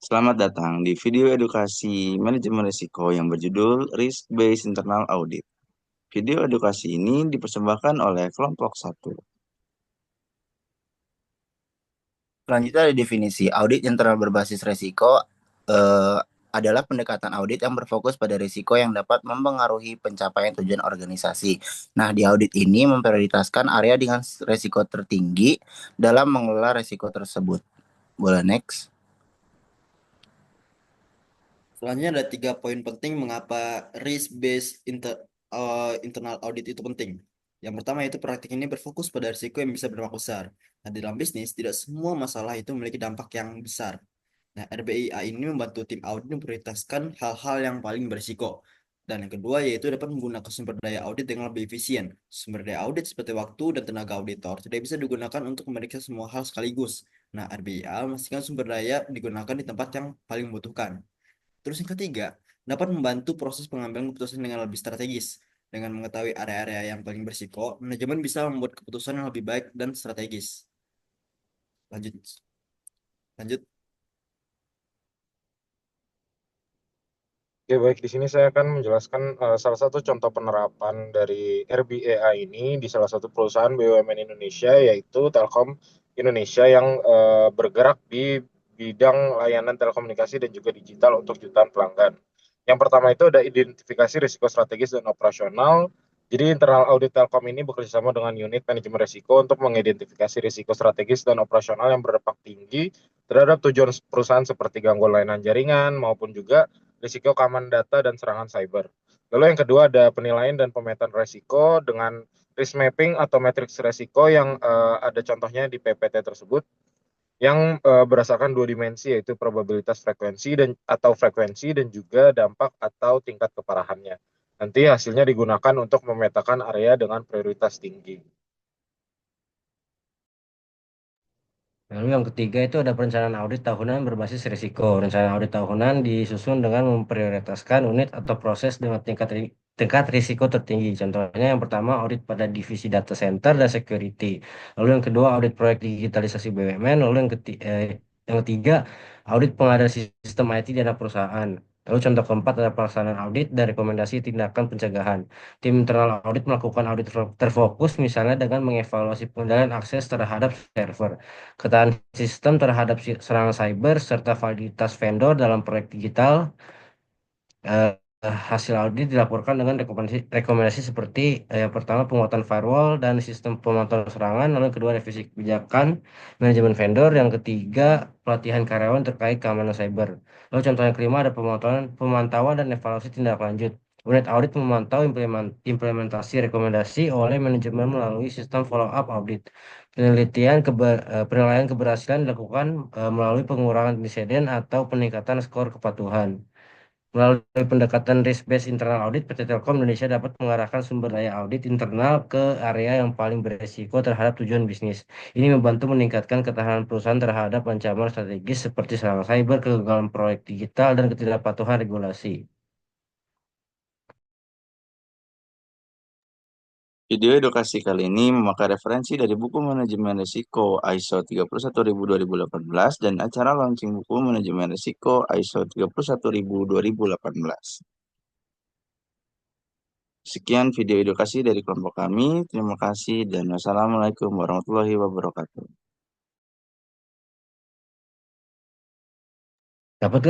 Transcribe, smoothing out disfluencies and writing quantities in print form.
Selamat datang di video edukasi manajemen risiko yang berjudul Risk Based Internal Audit. Video edukasi ini dipersembahkan oleh kelompok satu. Selanjutnya ada definisi audit internal berbasis resiko eh, adalah pendekatan audit yang berfokus pada risiko yang dapat mempengaruhi pencapaian tujuan organisasi. Nah, di audit ini memprioritaskan area dengan resiko tertinggi dalam mengelola resiko tersebut. Boleh next? Selanjutnya ada 3 poin penting mengapa internal audit itu penting. Yang pertama itu praktik ini berfokus pada risiko yang bisa berdampak besar. Nah, di dalam bisnis tidak semua masalah itu memiliki dampak yang besar. Nah, RBIA ini membantu tim audit memprioritaskan hal-hal yang paling berisiko. Dan yang kedua yaitu dapat menggunakan sumber daya audit dengan lebih efisien. Sumber daya audit seperti waktu dan tenaga auditor tidak bisa digunakan untuk memeriksa semua hal sekaligus. Nah, RBIA memastikan sumber daya digunakan di tempat yang paling membutuhkan. Terus yang ketiga, dapat membantu proses pengambilan keputusan dengan lebih strategis. Dengan mengetahui area-area yang paling berisiko, manajemen bisa membuat keputusan yang lebih baik dan strategis. Lanjut, lanjut. Oke, baik. Di sini saya akan menjelaskan salah satu contoh penerapan dari RBEA ini di salah satu perusahaan BUMN Indonesia, yaitu Telkom Indonesia yang bergerak di bidang layanan telekomunikasi dan juga digital untuk jutaan pelanggan. Yang pertama itu ada identifikasi risiko strategis dan operasional. Jadi internal audit Telkom ini bekerjasama dengan unit manajemen risiko untuk mengidentifikasi risiko strategis dan operasional yang berdampak tinggi terhadap tujuan perusahaan seperti gangguan layanan jaringan maupun juga risiko keamanan data dan serangan cyber. Lalu yang kedua ada penilaian dan pemetaan risiko dengan risk mapping atau matriks risiko yang ada contohnya di PPT tersebut yang berdasarkan dua dimensi yaitu probabilitas frekuensi dan juga dampak atau tingkat keparahannya. Nanti hasilnya digunakan untuk memetakan area dengan prioritas tinggi. Lalu yang ketiga itu ada perencanaan audit tahunan berbasis risiko. Rencana audit tahunan disusun dengan memprioritaskan unit atau proses dengan tingkat risiko tertinggi. Contohnya yang pertama audit pada divisi data center dan security. Lalu yang kedua audit proyek digitalisasi BUMN. Lalu yang ketiga audit pengadaan sistem IT di anak perusahaan. Lalu contoh keempat ada pelaksanaan audit dan rekomendasi tindakan pencegahan. Tim internal audit melakukan audit terfokus misalnya dengan mengevaluasi pengendalian akses terhadap server, ketahanan sistem terhadap serangan cyber, serta validitas vendor dalam proyek digital. Eh, Hasil audit dilaporkan dengan rekomendasi seperti yang pertama penguatan firewall dan sistem pemantauan serangan, lalu yang kedua revisi kebijakan manajemen vendor, yang ketiga pelatihan karyawan terkait keamanan cyber. Lalu contoh yang kelima ada pemantauan dan evaluasi tindak lanjut. Unit audit memantau implementasi rekomendasi oleh manajemen melalui sistem follow up audit. Penilaian keberhasilan dilakukan melalui pengurangan insiden atau peningkatan skor kepatuhan. Melalui pendekatan risk-based internal audit, PT Telkom Indonesia dapat mengarahkan sumber daya audit internal ke area yang paling beresiko terhadap tujuan bisnis. Ini membantu meningkatkan ketahanan perusahaan terhadap ancaman strategis seperti serangan cyber, kegagalan proyek digital, dan ketidakpatuhan regulasi. Video edukasi kali ini memakai referensi dari buku manajemen risiko ISO 31000-2018 dan acara launching buku manajemen risiko ISO 31000-2018. Sekian video edukasi dari kelompok kami. Terima kasih dan wassalamualaikum warahmatullahi wabarakatuh. Dapat